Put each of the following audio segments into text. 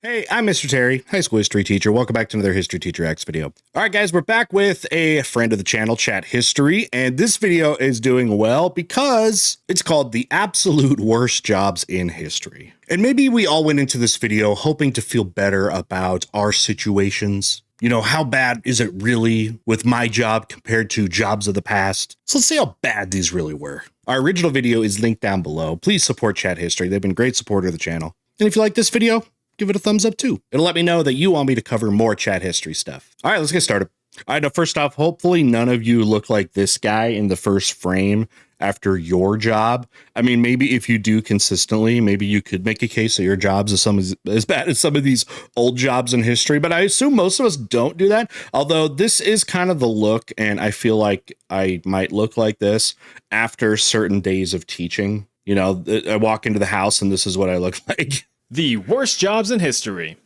Hey, I'm Mr. Terry, high school history teacher. Welcome back to another History Teacher X video. All right, guys, we're back with a friend of the channel, Chat History, and this video is doing well because it's called The Absolute Worst Jobs in History. And maybe we all went into this video hoping to feel better about our situations. You know, how bad is it really with my job compared to jobs of the past? So let's see how bad these really were. Our original video is linked down below. Please support Chat History. They've been a great supporter of the channel. And if you like this video, give it a thumbs up too. It'll let me know that you want me to cover more Chat History stuff. All right, let's get started. All right, now first off, hopefully none of you look like this guy in the first frame after your job. I mean, maybe if you do consistently, maybe you could make a case that your jobs is as bad as some of these old jobs in history, but I assume most of us don't do that. Although this is kind of the look, and I feel like I might look like this after certain days of teaching. You know, I walk into the house and this is what I look like. The worst jobs in history.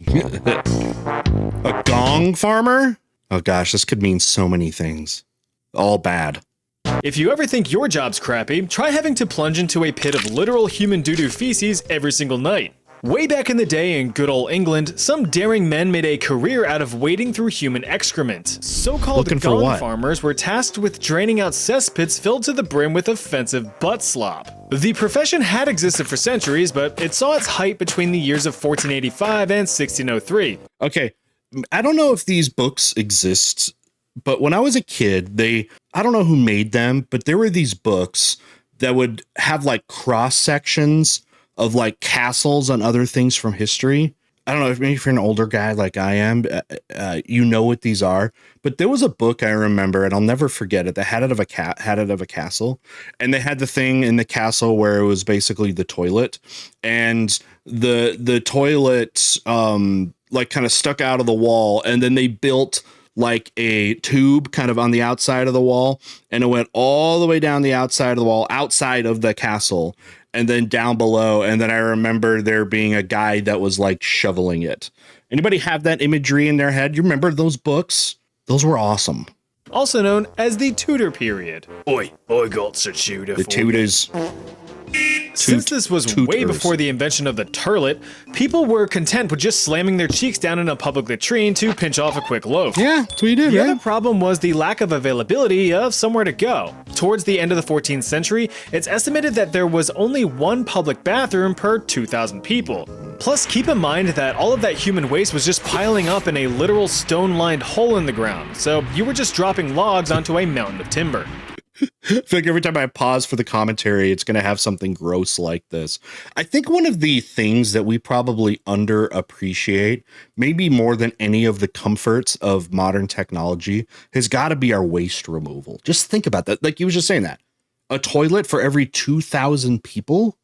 A gong farmer? Oh gosh, this could mean so many things. All bad. If you ever think your job's crappy, try having to plunge into a pit of literal human doo-doo feces every single night. Way back in the day in good old England, some daring men made a career out of wading through human excrement. So-called gong farmers were tasked with draining out cesspits filled to the brim with offensive butt slop. The profession had existed for centuries, but it saw its height between the years of 1485 and 1603. Okay, I don't know if these books exist, but when I was a kid, I don't know who made them, but there were these books that would have like cross sections of like castles and other things from history. I don't know if maybe if you're an older guy like I am, you know what these are. But there was a book I remember, and I'll never forget it. That had it of a castle, and they had the thing in the castle where it was basically the toilet, and the toilet like kind of stuck out of the wall, and then they built like a tube kind of on the outside of the wall, and it went all the way down the outside of the wall, outside of the castle, and then down below. And then I remember there being a guy that was like shoveling it. Anybody have that imagery in their head? You remember those books? Those were awesome. Also known as the Tudor period. Oi, I got a Tudor. The Tudors. Since this was way before the invention of the turlet, people were content with just slamming their cheeks down in a public latrine to pinch off a quick loaf. Yeah, that's what you did, The right? other problem was the lack of availability of somewhere to go. Towards the end of the 14th century, it's estimated that there was only one public bathroom per 2,000 people. Plus, keep in mind that all of that human waste was just piling up in a literal stone-lined hole in the ground, so you were just dropping logs onto a mountain of timber. I feel like every time I pause for the commentary, it's going to have something gross like this. I think one of the things that we probably underappreciate, maybe more than any of the comforts of modern technology, has got to be our waste removal. Just think about that. Like you was just saying that. A toilet for every 2,000 people?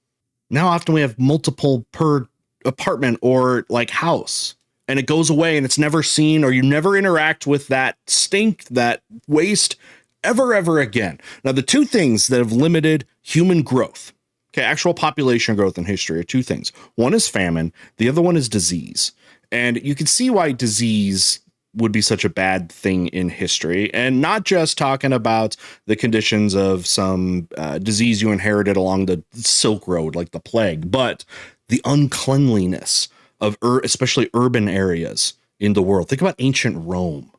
Now often we have multiple per apartment or like house. And it goes away and it's never seen, or you never interact with that stink, that waste ever again. Now, the two things that have limited human growth, okay, actual population growth in history, are two things. One is famine. The other one is disease. And you can see why disease would be such a bad thing in history, and not just talking about the conditions of some disease you inherited along the Silk Road, like the plague, but the uncleanliness of especially urban areas in the world. Think about ancient Rome.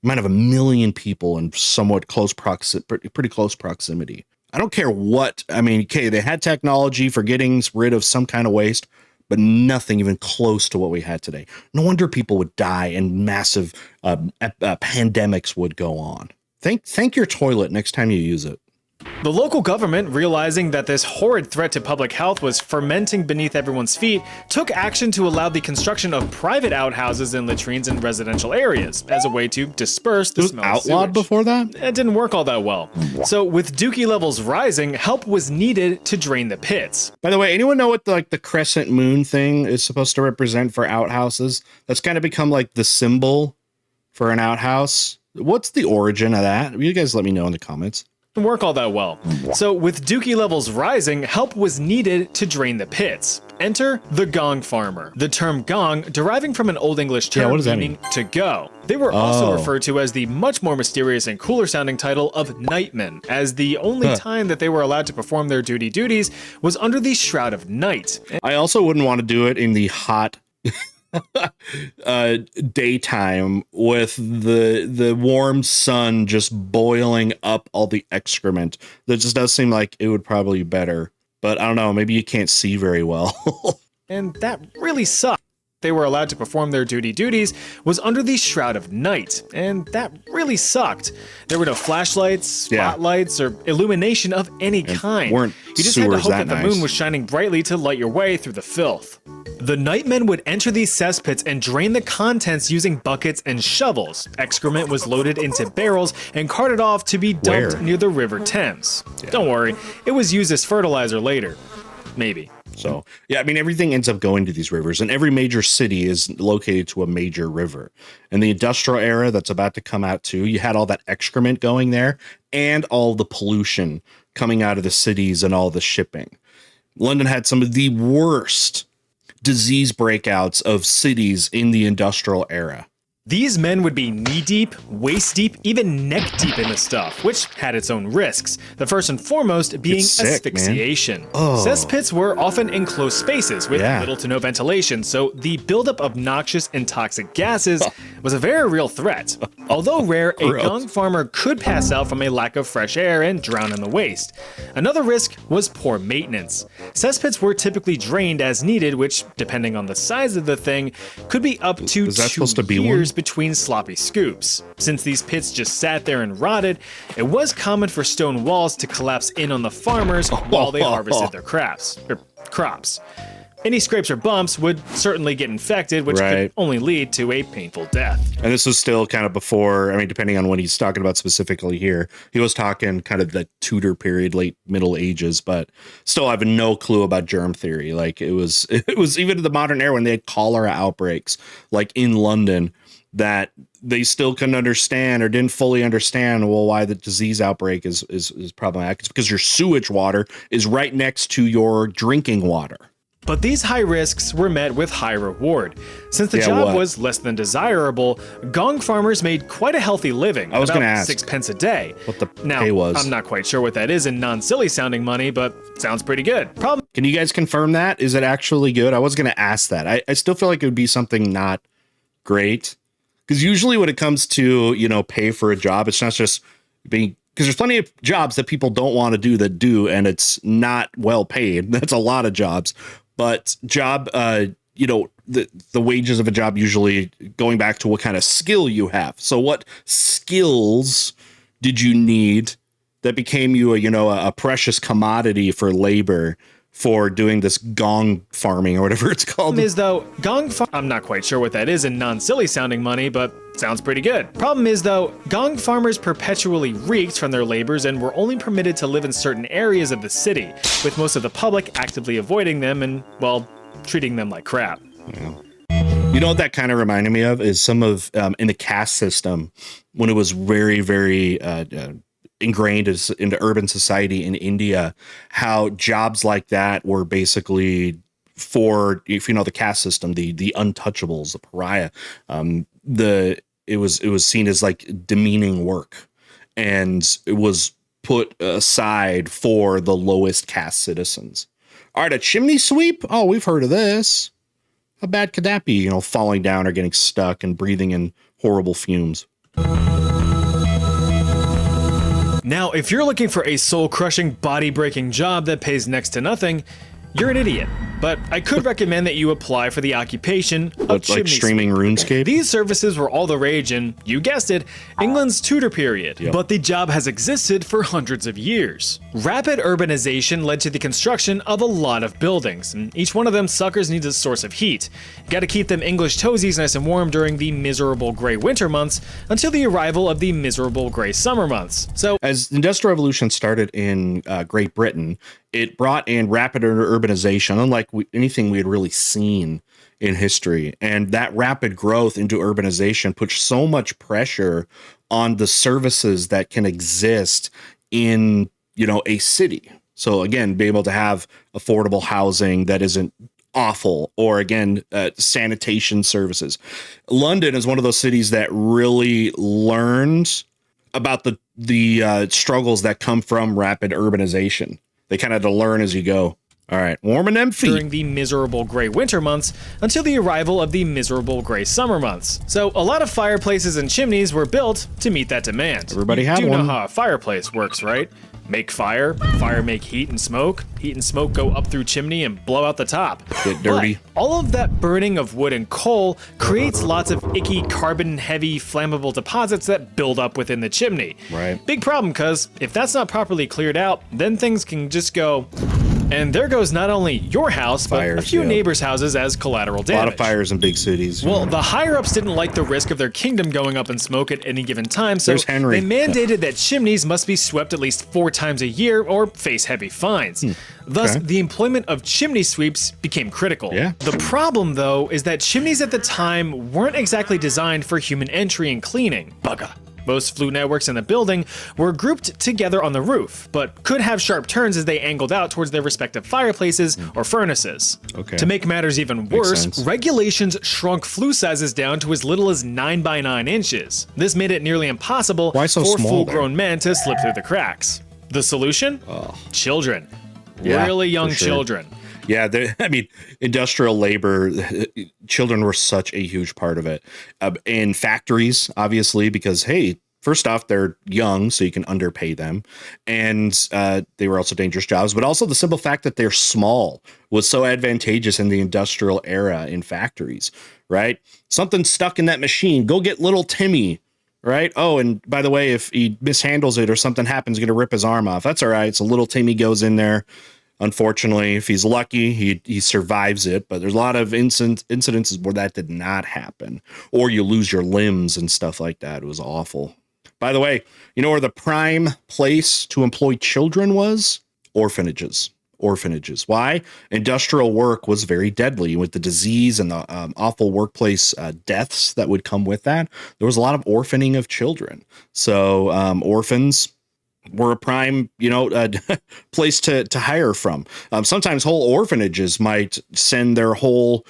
You might have 1 million people in somewhat close pretty close proximity. I don't care what, I mean, okay, they had technology for getting rid of some kind of waste, but nothing even close to what we had today. No wonder people would die and massive pandemics would go on. Thank your toilet next time you use it. The local government, realizing that this horrid threat to public health was fermenting beneath everyone's feet, took action to allow the construction of private outhouses and latrines in residential areas as a way to disperse the smell of sewage. Outlawed before that? It didn't work all that well. So with Dookie levels rising, help was needed to drain the pits. By the way, anyone know what the crescent moon thing is supposed to represent for outhouses? That's kind of become like the symbol for an outhouse. What's the origin of that? You guys let me know in the comments. Work all that well. So with Dookie levels rising, help was needed to drain the pits. Enter the gong farmer. The term gong deriving from an Old English term meaning to go. They were also referred to as the much more mysterious and cooler sounding title of nightmen, as the only time that they were allowed to perform their duties was under the shroud of night. I also wouldn't want to do it in the hot daytime with the warm sun just boiling up all the excrement. That just does seem like it would probably be better. But I don't know, maybe you can't see very well. And that really sucked. They were allowed to perform their duties was under the shroud of night, and that really sucked. There were no flashlights, spotlights, or illumination of any kind. Weren't you just had to hope that the nice. moon was shining brightly to light your way through the filth. The nightmen would enter these cesspits and drain the contents using buckets and shovels. Excrement was loaded into barrels and carted off to be dumped near the River Thames. Don't worry, it was used as fertilizer later. Maybe. So, yeah, I mean, everything ends up going to these rivers, and every major city is located to a major river. In the industrial era that's about to come out too, you had all that excrement going there and all the pollution coming out of the cities and all the shipping. London had some of the worst disease breakouts of cities in the industrial era. These men would be knee-deep, waist-deep, even neck-deep in the stuff, which had its own risks. The first and foremost being asphyxiation. Cesspits were often enclosed spaces with little to no ventilation, so the buildup of noxious and toxic gases was a very real threat. Although rare, a gong farmer could pass out from a lack of fresh air and drown in the waste. Another risk was poor maintenance. Cesspits were typically drained as needed, which, depending on the size of the thing, could be up to 2 years between sloppy scoops. Since these pits just sat there and rotted, it was common for stone walls to collapse in on the farmers while they harvested their crops. Any scrapes or bumps would certainly get infected, which could only lead to a painful death. And this was still kind of before, I mean, depending on what he's talking about specifically here, he was talking kind of the Tudor period, late Middle Ages, but still I have no clue about germ theory. Like it was even in the modern era when they had cholera outbreaks, like in London, that they still couldn't understand or didn't fully understand, well, why the disease outbreak is problematic. It's because your sewage water is right next to your drinking water. But these high risks were met with high reward. Since the job was less than desirable, gong farmers made quite a healthy living, I was about gonna ask 6 pence a day. what the pay was. I'm not quite sure what that is in non-silly sounding money, but sounds pretty good. Can you guys confirm that? Is it actually good? I was going to ask that. I still feel like it would be something not great. Because usually when it comes to, you know, pay for a job, it's not just being, because there's plenty of jobs that people don't want to do that do, and it's not well paid. That's a lot of jobs. But job, you know, the wages of a job usually going back to what kind of skill you have. So what skills did you need that became you a precious commodity for labor for doing this gong farming or whatever it's called? Is though, I'm not quite sure what that is in non-silly sounding money, but sounds pretty good. Problem is though, gong farmers perpetually reeked from their labors and were only permitted to live in certain areas of the city, with most of the public actively avoiding them and, well, treating them like crap. Yeah. You know what that kind of reminded me of is some of in the caste system when it was very, very ingrained into urban society in India, how jobs like that were basically for, if you know the caste system, the untouchables, the pariah, it was seen as like demeaning work, and it was put aside for the lowest caste citizens. All right, a chimney sweep. Oh, we've heard of this. How bad could that be? You know, falling down or getting stuck and breathing in horrible fumes. Now, if you're looking for a soul-crushing, body-breaking job that pays next to nothing, you're an idiot. But I could recommend that you apply for the occupation of chimney like streaming RuneScape? These services were all the rage in, you guessed it, England's Tudor period. Yep. But the job has existed for hundreds of years. Rapid urbanization led to the construction of a lot of buildings, and each one of them suckers needs a source of heat. You gotta keep them English toesies nice and warm during the miserable gray winter months until the arrival of the miserable gray summer months. So, as the Industrial Revolution started in Great Britain, it brought in rapid urbanization, unlike anything we had really seen in history. And that rapid growth into urbanization puts so much pressure on the services that can exist in, you know, a city. So again, be able to have affordable housing that isn't awful, or again, sanitation services. London is one of those cities that really learned about the struggles that come from rapid urbanization. They kind of had to learn as you go. All right, warming them feet. During the miserable gray winter months until the arrival of the miserable gray summer months. So a lot of fireplaces and chimneys were built to meet that demand. Everybody had You do one. know how a fireplace works, right? Make fire, fire make heat and smoke go up through chimney and blow out the top. Get dirty. But all of that burning of wood and coal creates lots of icky carbon-heavy flammable deposits that build up within the chimney. Right. Big problem, cause if that's not properly cleared out, then things can just go. And there goes not only your house, but a few neighbors' houses as collateral damage. A lot of fires in big cities. Well, the higher-ups didn't like the risk of their kingdom going up in smoke at any given time, so There's Henry. they mandated that chimneys must be swept at least 4 times a year or face heavy fines. Thus, the employment of chimney sweeps became critical. Yeah. The problem, though, is that chimneys at the time weren't exactly designed for human entry and cleaning. Bugger. Most flue networks in the building were grouped together on the roof, but could have sharp turns as they angled out towards their respective fireplaces or furnaces. Okay. To make matters even worse, sense. regulations shrunk flue sizes down to as little as 9 by 9 inches. This made it nearly impossible Why so for small full-grown men to slip through the cracks. The solution? Children. Yeah, Really young for sure. children. Yeah, I mean, industrial labor, children were such a huge part of it. In factories, obviously, because, hey, first off, they're young, so you can underpay them. And they were also dangerous jobs. But also the simple fact that they're small was so advantageous in the industrial era in factories, right? Something stuck in that machine. Go get little Timmy. Right. Oh, and by the way, if he mishandles it or something happens, he's going to rip his arm off. That's all right. So little Timmy goes in there. Unfortunately, if he's lucky, he survives it. But there's a lot of incidences where that did not happen, or you lose your limbs and stuff like that. It was awful. By the way, you know where the prime place to employ children was? Orphanages. Why? Industrial work was very deadly with the disease and the awful workplace deaths that would come with that. There was a lot of orphaning of children. So orphans were a prime, place to hire from. Sometimes whole orphanages might send their whole,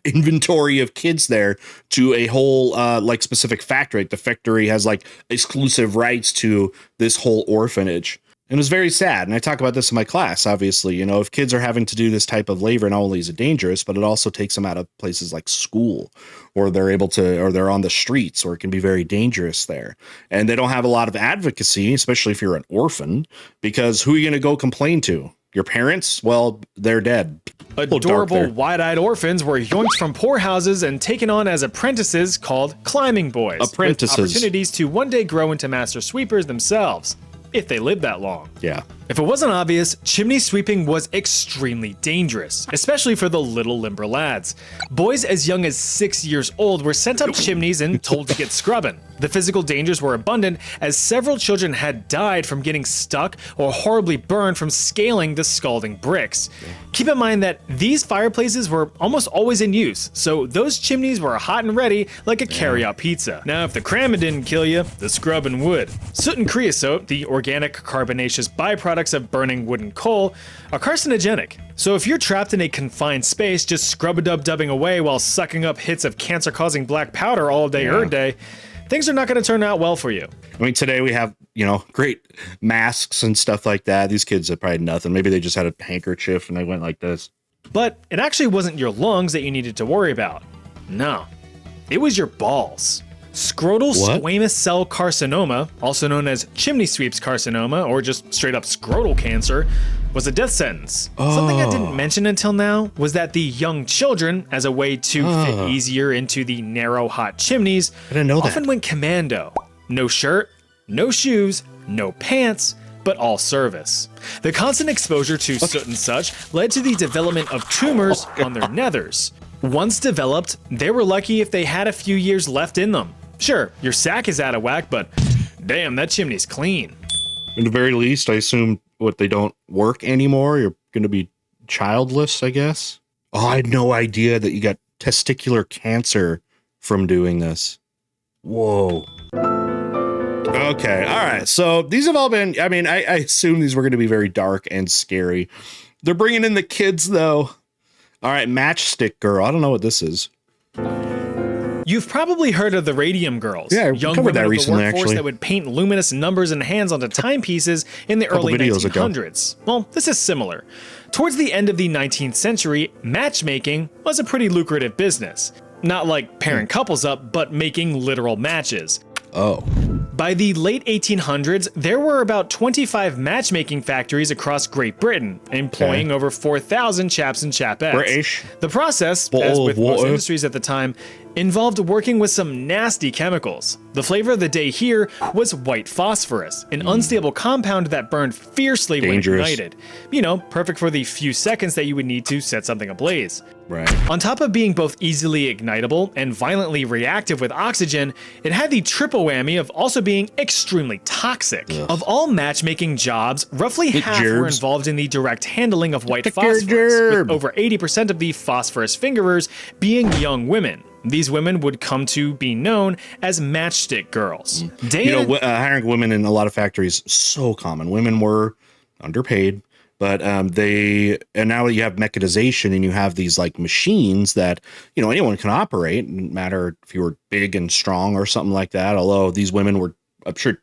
inventory of kids there to a whole specific factory. Like the factory has like exclusive rights to this whole orphanage. And it was very sad. And I talk about this in my class, obviously. If kids are having to do this type of labor, not only is it dangerous, but it also takes them out of places like school, or they're on the streets, or it can be very dangerous there. And they don't have a lot of advocacy, especially if you're an orphan, because who are you going to go complain to? Your parents? Well, they're dead. Adorable wide-eyed orphans were yoinked from poor houses and taken on as apprentices called climbing boys. Apprentices. With opportunities to one day grow into master sweepers themselves, if they lived that long. Yeah. If it wasn't obvious, chimney sweeping was extremely dangerous, especially for the little limber lads. Boys as young as 6 years old were sent up chimneys and told to get scrubbing. The physical dangers were abundant, as several children had died from getting stuck or horribly burned from scaling the scalding bricks. Keep in mind that these fireplaces were almost always in use, so those chimneys were hot and ready like a carry-out pizza. Now, if the cramming didn't kill you, the scrubbing would. Soot and creosote, the organic carbonaceous byproducts of burning wood and coal, are carcinogenic. So if you're trapped in a confined space just scrub-a-dub-dubbing away while sucking up hits of cancer-causing black powder all day every day, things are not going to turn out well for you. I mean, today we have, great masks and stuff like that. These kids had probably nothing. Maybe they just had a handkerchief and they went like this. But it actually wasn't your lungs that you needed to worry about. No, it was your balls. Scrotal squamous cell carcinoma, also known as chimney sweeps carcinoma, or just straight up scrotal cancer, was a death sentence. Something I didn't mention until now was that the young children, as a way to fit easier into the narrow, hot chimneys, often went commando. No shirt, no shoes, no pants, but all service. The constant exposure to soot and such led to the development of tumors on their nethers. Once developed, they were lucky if they had a few years left in them. Sure, your sack is out of whack, but damn, that chimney's clean. At the very least, I assume they don't work anymore. You're going to be childless, I guess. Oh, I had no idea that you got testicular cancer from doing this. Whoa. Okay. All right. So these have all been, I assume these were going to be very dark and scary. They're bringing in the kids, though. All right. Matchstick girl. I don't know what this is. You've probably heard of the radium girls. Yeah, we young covered women that of recently, the workforce actually. that would paint luminous numbers and hands onto timepieces in the early videos ago. 1900s. Well, this is similar. Towards the end of the 19th century, matchmaking was a pretty lucrative business. Not like pairing couples up, but making literal matches. Oh. By the late 1800s, there were about 25 matchmaking factories across Great Britain, employing over 4,000 chaps and chapettes. British. The process, Bottle as of with most water. industries at the time, involved working with some nasty chemicals. The flavor of the day here was white phosphorus, an unstable compound that burned fiercely Dangerous. when ignited. You know, perfect for the few seconds that you would need to set something ablaze. Right. On top of being both easily ignitable and violently reactive with oxygen, it had the triple whammy of also being extremely toxic. Ugh. Of all matchmaking jobs, roughly Get half were gerbs. involved in the direct handling of white Pick your phosphorus, gerb. with over 80% of the phosphorus fingerers being young women. These women would come to be known as matchstick girls. Day You in know, and- hiring women in a lot of factories, so common. Women were underpaid, but and now you have mechanization and you have these like machines that, you know, anyone can operate. No matter if you were big and strong or something like that. Although these women were, I'm sure,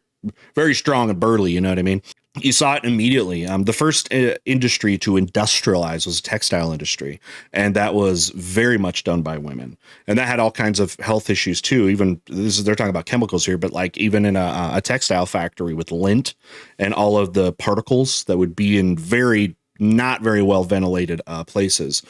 very strong and burly, you know what I mean? You saw it immediately. The first industry to industrialize was the textile industry, and that was very much done by women. And that had all kinds of health issues too. Even they're talking about chemicals here, but like even in a textile factory with lint and all of the particles that would be in not very well ventilated places,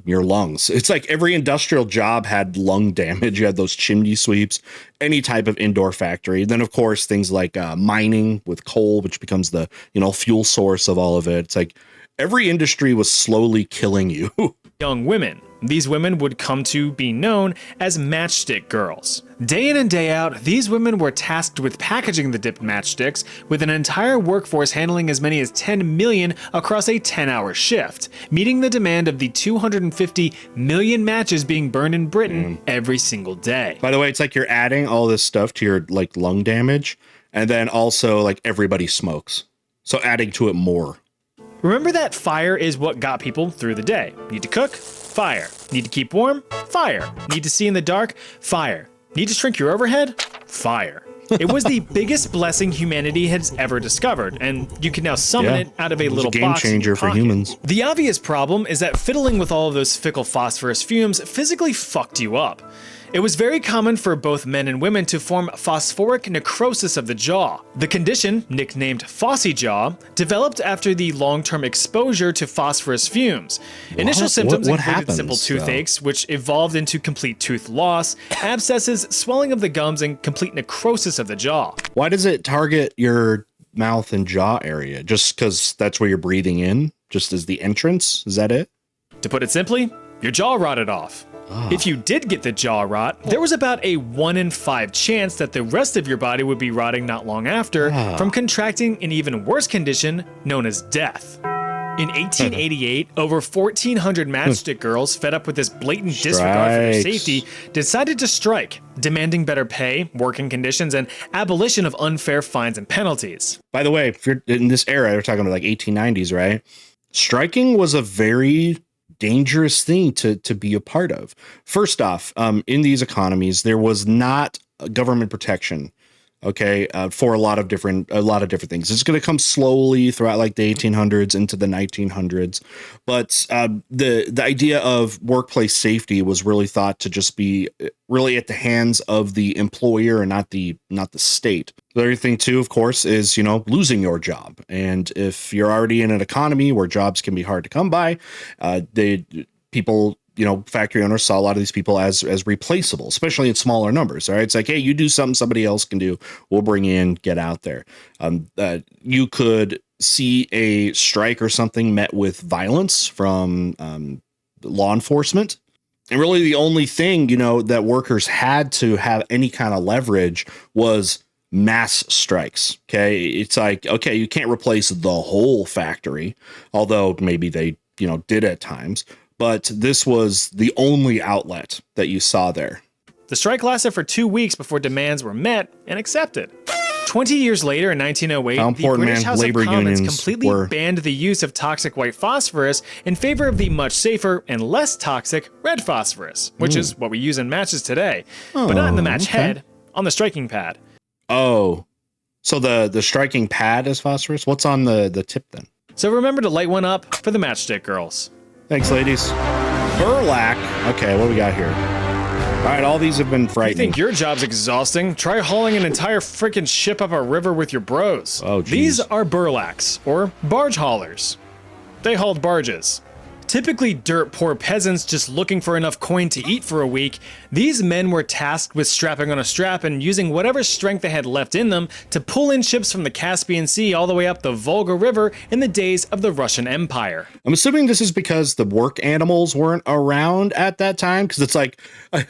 your lungs. It's like every industrial job had lung damage. You had those chimney sweeps, any type of indoor factory. Then, of course, things like mining with coal, which becomes the, you know, fuel source of all of it. It's like every industry was slowly killing you. young women. These women would come to be known as matchstick girls. Day in and day out, these women were tasked with packaging the dipped matchsticks, with an entire workforce handling as many as 10 million across a 10-hour shift, meeting the demand of the 250 million matches being burned in Britain every single day. By the way, it's like you're adding all this stuff to your like lung damage, and then also like everybody smokes. So adding to it more. Remember that fire is what got people through the day. Need to cook? Fire. Need to keep warm? Fire. Need to see in the dark? Fire. Need to shrink your overhead? Fire. It was the biggest blessing humanity has ever discovered, and you can now summon it out of a It was little a game box in your changer for pocket. humans. The obvious problem is that fiddling with all of those fickle phosphorus fumes physically fucked you up. It was very common for both men and women to form phosphoric necrosis of the jaw. The condition, nicknamed Fossy jaw, developed after the long-term exposure to phosphorus fumes. Initial symptoms What included happens, simple though? toothaches, which evolved into complete tooth loss, abscesses, swelling of the gums, and complete necrosis of the jaw. Why does it target your mouth and jaw area? Just because that's where you're breathing in? Just as the entrance? Is that it? To put it simply, your jaw rotted off. If you did get the jaw rot, there was about a 1 in 5 chance that the rest of your body would be rotting not long after from contracting an even worse condition known as death. In 1888, over 1,400 matchstick girls, fed up with this blatant disregard for their Strikes. safety, decided to strike, demanding better pay, working conditions, and abolition of unfair fines and penalties. By the way, if you're in this era, we're talking about like 1890s, right? Striking was a very dangerous thing to be a part of. First off, in these economies, there was not government protection. Okay, for a lot of different things. It's going to come slowly throughout like the 1800s into the 1900s, but the idea of workplace safety was really thought to just be really at the hands of the employer and not the state. The other thing too, of course, is, you know, losing your job. And if you're already in an economy where jobs can be hard to come by, factory owners saw a lot of these people as replaceable, especially in smaller numbers. All right. It's like, hey, you do something somebody else can do. We'll bring you in, get out there. You could see a strike or something met with violence from law enforcement. And really the only thing, you know, that workers had to have any kind of leverage was mass strikes. Okay. It's like, okay, you can't replace the whole factory, although maybe they, you know, did at times. But this was the only outlet that you saw there. The strike lasted for 2 weeks before demands were met and accepted. 20 years later, in 1908, How the important, British man, House labor of Commons unions completely were. banned the use of toxic white phosphorus in favor of the much safer and less toxic red phosphorus, which is what we use in matches today, but not in the match head, on the striking pad. Oh, so the striking pad is phosphorus? What's on the tip then? So remember to light one up for the matchstick girls. Thanks, ladies. Burlac. Okay, what do we got here? All right, all these have been You frightening. think your job's exhausting? Try hauling an entire freaking ship up a river with your bros. Oh, geez. These are burlacs, or barge haulers. They hauled barges. Typically dirt poor peasants just looking for enough coin to eat for a week, these men were tasked with strapping on a strap and using whatever strength they had left in them to pull in ships from the Caspian Sea all the way up the Volga River in the days of the Russian Empire. I'm assuming this is because the work animals weren't around at that time, because it's like I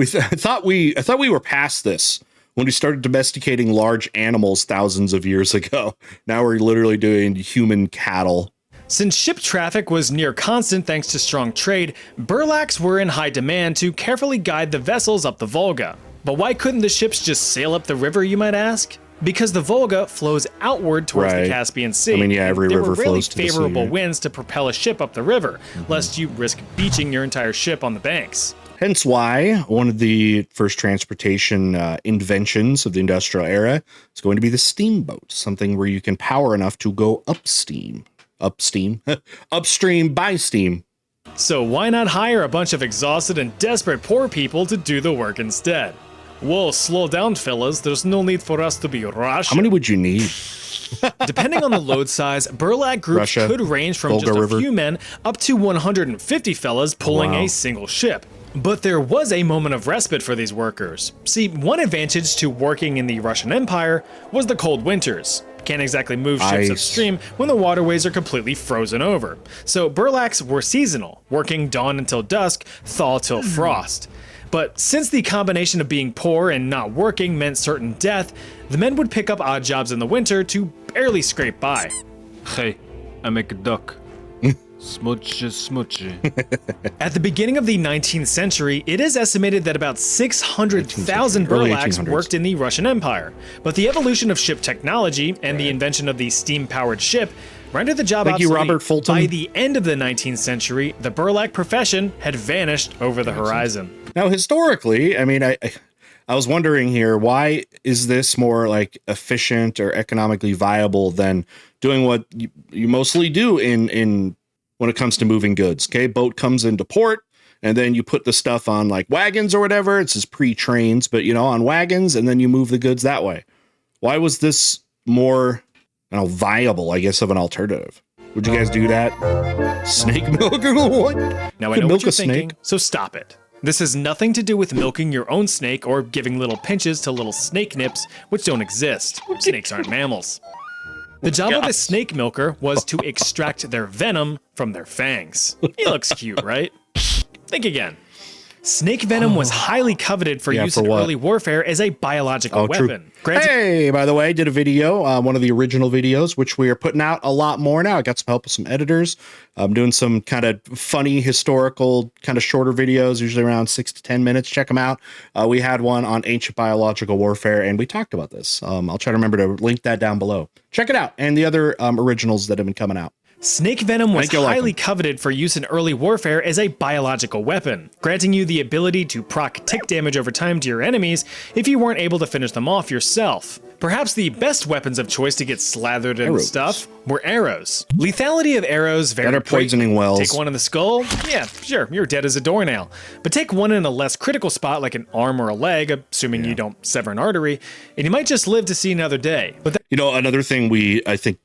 thought we were past this when we started domesticating large animals thousands of years ago. Now we're literally doing human cattle. Since ship traffic was near constant thanks to strong trade, burlacs were in high demand to carefully guide the vessels up the Volga. But why couldn't the ships just sail up the river, you might ask? Because the Volga flows outward towards the Caspian Sea. I mean, yeah, every there river were really flows to the sea, favorable right? winds to propel a ship up the river, lest you risk beaching your entire ship on the banks. Hence why one of the first transportation inventions of the industrial era is going to be the steamboat, something where you can power enough to go upstream by steam. So why not hire a bunch of exhausted and desperate poor people to do the work instead? Whoa, slow down, fellas. There's no need for us to be rushed. How many would you need? Depending on the load size, burlac groups Russia, could range from Volga just a River. few men up to 150 fellas pulling Wow. a single ship. But there was a moment of respite for these workers. See, one advantage to working in the Russian Empire was the cold winters. Can't exactly move ships Ice. upstream when the waterways are completely frozen over. So burlacs were seasonal, working dawn until dusk, thaw till frost. But since the combination of being poor and not working meant certain death, the men would pick up odd jobs in the winter to barely scrape by. Hey, I make a duck. Smudge, smudge. At the beginning of the 19th century, it is estimated that about 600,000 early burlacs 1800s. worked in the Russian Empire. But the evolution of ship technology and the invention of the steam-powered ship rendered the job Thank you, obsolete. Robert Fulton. By the end of the 19th century, the burlac profession had vanished over the horizon. Now, historically, I mean, I was wondering here, why is this more like efficient or economically viable than doing what you mostly do in when it comes to moving goods? Okay, boat comes into port, and then you put the stuff on like wagons or whatever. It's just pre-trains, but on wagons, and then you move the goods that way. Why was this more, viable, I guess, of an alternative? Would you guys do that? Snake milk or what? Now I Could know milk what you're a snake? thinking, so stop it. This has nothing to do with milking your own snake or giving little pinches to little snake nips, which don't exist. Snakes aren't mammals. The job of a snake milker was to extract their venom from their fangs. He looks cute, right? Think again. Snake venom was highly coveted for use for in what? early warfare as a biological True. weapon. Granted, Hey, by the way, I did a video, one of the original videos, which we are putting out a lot more now. I got some help with some editors. I'm doing some kind of funny, historical, kind of shorter videos, usually around 6 to 10 minutes. Check them out. We had one on ancient biological warfare, and we talked about this. I'll try to remember to link that down below. Check it out, and the other originals that have been coming out. snake venom was think you'll like highly them. coveted for use in early warfare as a biological weapon, granting you the ability to proc tick damage over time to your enemies if you weren't able to finish them off yourself. Perhaps the best weapons of choice to get slathered in Arrows. stuff were arrows. Lethality of arrows varied Better poisoning greatly. wells. Take one in the skull, yeah, sure, you're dead as a doornail. But take one in a less critical spot like an arm or a leg, assuming you don't sever an artery, and you might just live to see another day. But Another thing I think,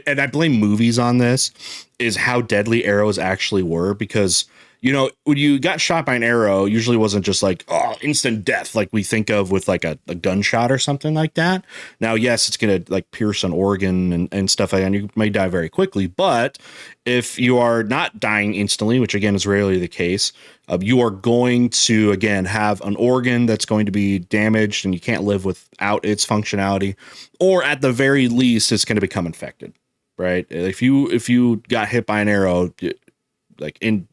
and I blame movies on this, is how deadly arrows actually were, because when you got shot by an arrow, usually wasn't just like instant death like we think of with like a gunshot or something like that. Now, yes, it's gonna like pierce an organ and stuff like that, and you may die very quickly. But if you are not dying instantly, which again is rarely the case, you are going to again have an organ that's going to be damaged, and you can't live without its functionality, or at the very least, it's going to become infected. Right? If you got hit by an arrow, like in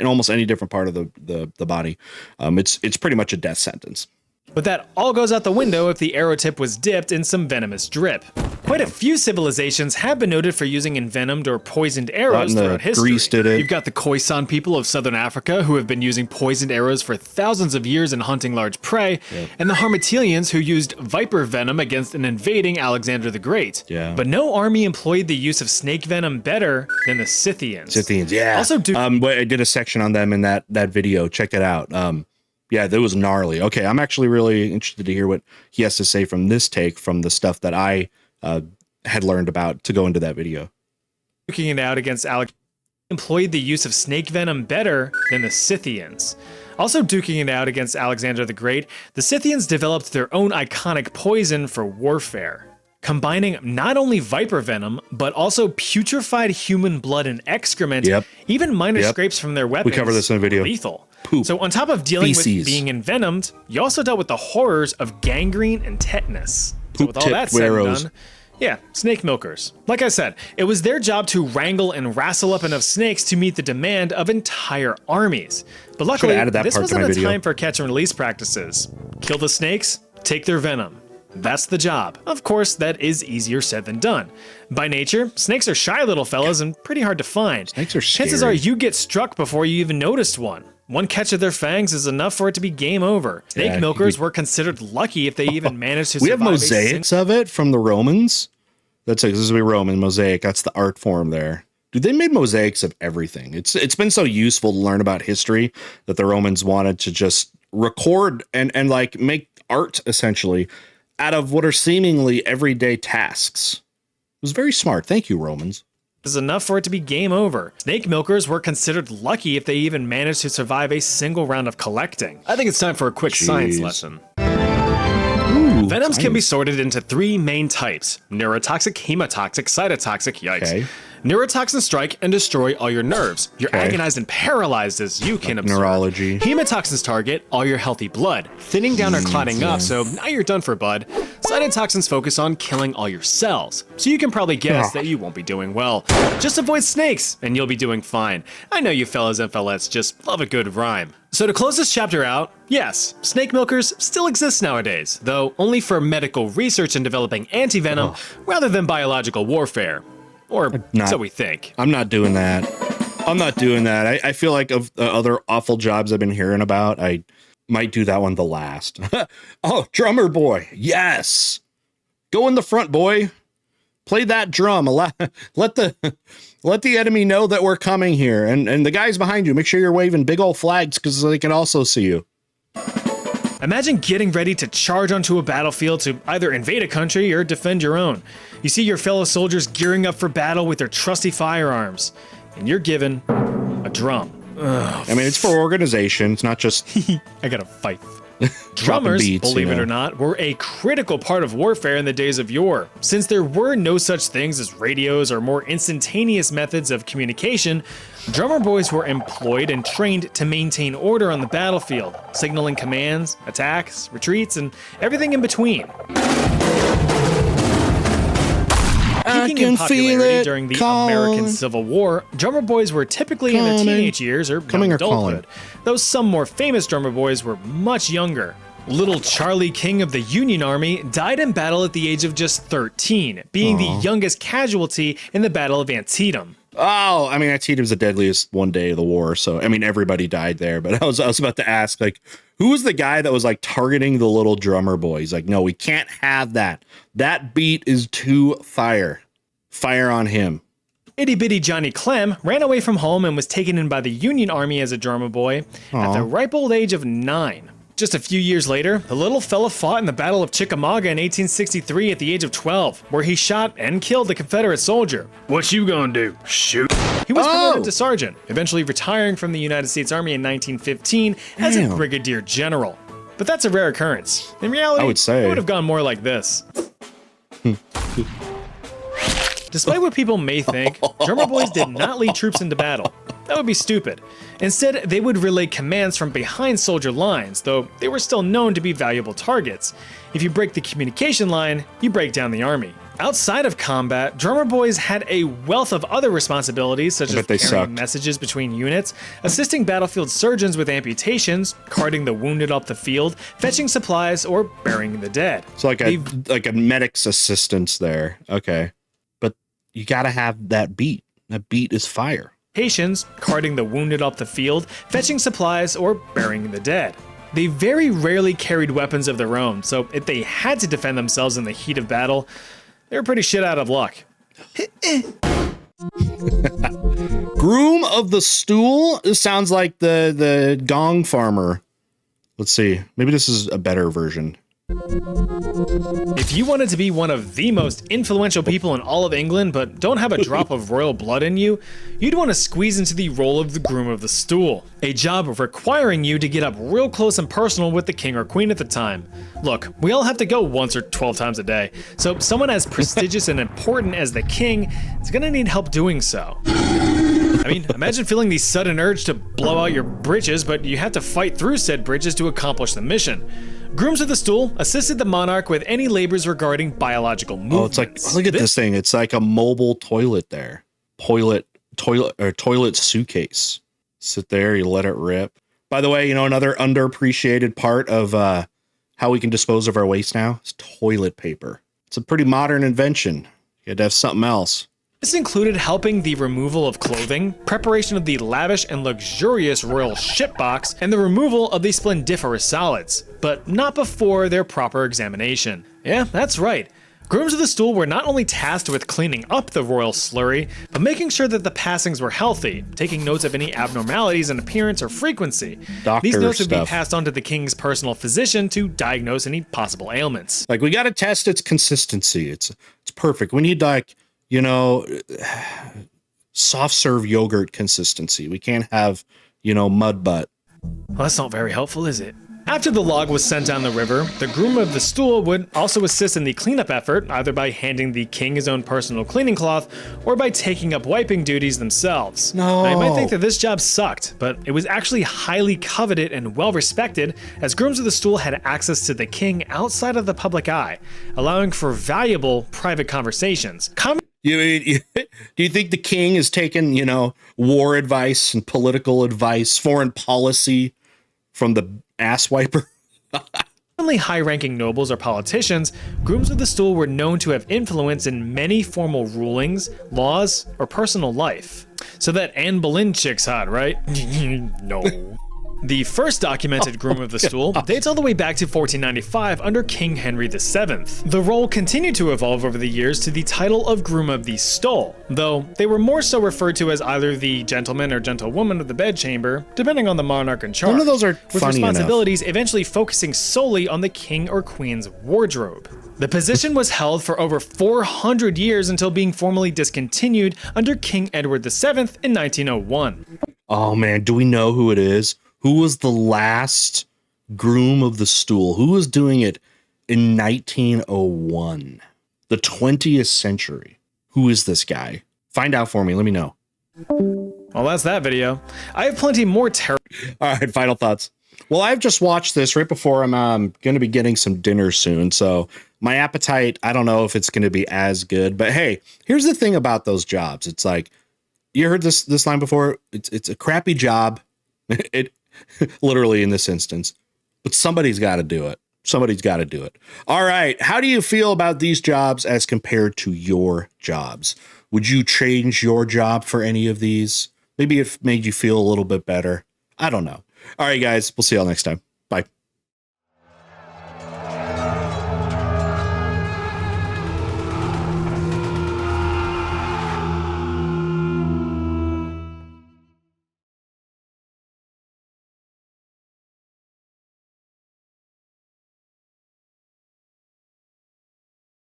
almost any different part of the body, it's pretty much a death sentence. But that all goes out the window if the arrow tip was dipped in some venomous drip. Quite a few civilizations have been noted for using envenomed or poisoned arrows throughout history. Greece did it. You've got the Khoisan people of southern Africa who have been using poisoned arrows for thousands of years in hunting large prey, and the Harmatilians who used viper venom against an invading Alexander the Great. Yeah. But no army employed the use of snake venom better than the Scythians. Scythians, yeah. Also, I did a section on them in that video. Check it out. Yeah, that was gnarly. Okay, I'm actually really interested to hear what he has to say from this take, from the stuff that I had learned about to go into that video. Duking it out against Alex employed the use of snake venom better than the Scythians. Also duking it out against Alexander the Great, the Scythians developed their own iconic poison for warfare, combining not only viper venom, but also putrefied human blood and excrement, even minor scrapes from their weapons. We cover this in a video. Lethal. Poop. So on top of dealing Feces. with being envenomed, you also dealt with the horrors of gangrene and tetanus. So Poop with all tip that said and arrows. done, yeah, snake milkers. Like I said, it was their job to wrangle and wrestle up enough snakes to meet the demand of entire armies. But luckily, added that this part to wasn't my a video. time for catch and release practices. Kill the snakes, take their venom. That's the job. Of course, that is easier said than done. By nature, snakes are shy little fellas and pretty hard to find. Snakes are scary. Chances are you get struck before you even noticed one. One catch of their fangs is enough for it to be game over. Snake milkers were considered lucky if they even managed to survive. We have mosaics of it from the Romans. This is a Roman mosaic. That's the art form there. Dude, they made mosaics of everything. It's been so useful to learn about history that the Romans wanted to just record and like make art essentially out of what are seemingly everyday tasks. It was very smart. Thank you, Romans. Is enough for it to be game over. Snake milkers were considered lucky if they even managed to survive a single round of collecting. I think it's time for a quick science lesson. Venoms can be sorted into three main types: neurotoxic, hemotoxic, cytotoxic. Yikes. Okay. Neurotoxins strike and destroy all your nerves. You're agonized and paralyzed as you can observe. Neurology. Hemotoxins target all your healthy blood, thinning down or clotting up, so now you're done for, bud. Cytotoxins focus on killing all your cells, so you can probably guess that you won't be doing well. Just avoid snakes, and you'll be doing fine. I know you fellas and fellettes just love a good rhyme. So to close this chapter out, yes, snake milkers still exist nowadays, though only for medical research and developing anti-venom rather than biological warfare. Or so we think. I'm not doing that. I'm not doing that. I feel like of the other awful jobs I've been hearing about, I might do that one the last. Oh, drummer boy. Yes. Go in the front, boy. Play that drum. Let the enemy know that we're coming here. And the guys behind you, make sure you're waving big old flags because they can also see you. Imagine getting ready to charge onto a battlefield to either invade a country or defend your own. You see your fellow soldiers gearing up for battle with their trusty firearms, and you're given a drum. I mean, it's for organization. It's not just... I gotta fight. Drummers, beats, believe you it know. or not, were a critical part of warfare in the days of yore. Since there were no such things as radios or more instantaneous methods of communication, drummer boys were employed and trained to maintain order on the battlefield, signaling commands, attacks, retreats, and everything in between. Peaking in popularity during the American Civil War, drummer boys were typically in their teenage years or young adulthood, though some more famous drummer boys were much younger. Little Charlie King of the Union Army died in battle at the age of just 13, being the youngest casualty in the Battle of Antietam. Oh, I mean, Antietam was the deadliest one day of the war. So, I mean, everybody died there. But I was about to ask, like, who was the guy that was like targeting the little drummer boy? He's like, no, we can't have that. That beat is too fire. Fire on him. Itty bitty Johnny Clem ran away from home and was taken in by the Union Army as a drummer boy at the ripe old age of 9. Just a few years later, the little fella fought in the Battle of Chickamauga in 1863 at the age of 12, where he shot and killed a Confederate soldier. What you gonna do? Shoot? He was promoted to sergeant, eventually retiring from the United States Army in 1915 as a brigadier general. But that's a rare occurrence. In reality, I would say. it would have gone more like this. Despite what people may think, drummer boys did not lead troops into battle. That would be stupid. Instead, they would relay commands from behind soldier lines, though they were still known to be valuable targets. If you break the communication line, you break down the army. Outside of combat, drummer boys had a wealth of other responsibilities, such as carrying messages between units, assisting battlefield surgeons with amputations, carting the wounded up the field, fetching supplies, or burying the dead. So like a medic's assistance there. Okay. But you gotta have that beat. That beat is fire. Carting the wounded up the field, fetching supplies, or burying the dead. They very rarely carried weapons of their own, so if they had to defend themselves in the heat of battle, they were pretty shit out of luck. Groom of the stool? This sounds like the gong farmer. Let's see. Maybe this is a better version. If you wanted to be one of the most influential people in all of England, but don't have a drop of royal blood in you, you'd want to squeeze into the role of the groom of the stool, a job requiring you to get up real close and personal with the king or queen at the time. Look, we all have to go once or 12 times a day, so someone as prestigious and important as the king is gonna need help doing so. I mean, imagine feeling the sudden urge to blow out your britches, but you have to fight through said britches to accomplish the mission. Grooms of the stool assisted the monarch with any labors regarding biological movements. Oh, it's like, look at this thing. It's like a mobile toilet there. Toilet suitcase. Sit there, you let it rip. By the way, you know, another underappreciated part of how we can dispose of our waste now is toilet paper. It's a pretty modern invention. You had to have something else. This included helping the removal of clothing, preparation of the lavish and luxurious royal shipbox, and the removal of the splendiferous solids, but not before their proper examination. Yeah, that's right. Grooms of the stool were not only tasked with cleaning up the royal slurry, but making sure that the passings were healthy, taking notes of any abnormalities in appearance or frequency. These notes would be passed on to the king's personal physician to diagnose any possible ailments. Like, we got to test its consistency. It's perfect. We need, like, you know, soft serve yogurt consistency. We can't have, you know, mud butt. Well, that's not very helpful, is it? After the log was sent down the river, the groom of the stool would also assist in the cleanup effort, either by handing the king his own personal cleaning cloth or by taking up wiping duties themselves. No. Now, you might think that this job sucked, but it was actually highly coveted and well respected, as grooms of the stool had access to the king outside of the public eye, allowing for valuable private conversations. Do you think the king is taking, you know, war advice and political advice, foreign policy from the ass wiper? Only high-ranking nobles or politicians, grooms of the stool were known to have influence in many formal rulings, laws, or personal life. So that Anne Boleyn chick's hot, right? No. The first documented groom of the stool dates all the way back to 1495 under King Henry VII. The role continued to evolve over the years to the title of groom of the stole, though they were more so referred to as either the gentleman or gentlewoman of the bedchamber, depending on the monarch in charge. None of those are with funny responsibilities enough. Eventually focusing solely on the king or queen's wardrobe. The position was held for over 400 years until being formally discontinued under King Edward VII in 1901. Oh man, do we know who it is? Who was the last groom of the stool? Who was doing it in 1901? The 20th century. Who is this guy? Find out for me. Let me know. Well, that's that video. I have plenty more All right, final thoughts. Well, I've just watched this right before I'm going to be getting some dinner soon. So my appetite, I don't know if it's going to be as good. But hey, here's the thing about those jobs. It's like, you heard this line before? It's a crappy job. It literally in this instance, but somebody's got to do it. Somebody's got to do it. All right. How do you feel about these jobs as compared to your jobs? Would you change your job for any of these? Maybe it made you feel a little bit better. I don't know. All right, guys. We'll see y'all next time.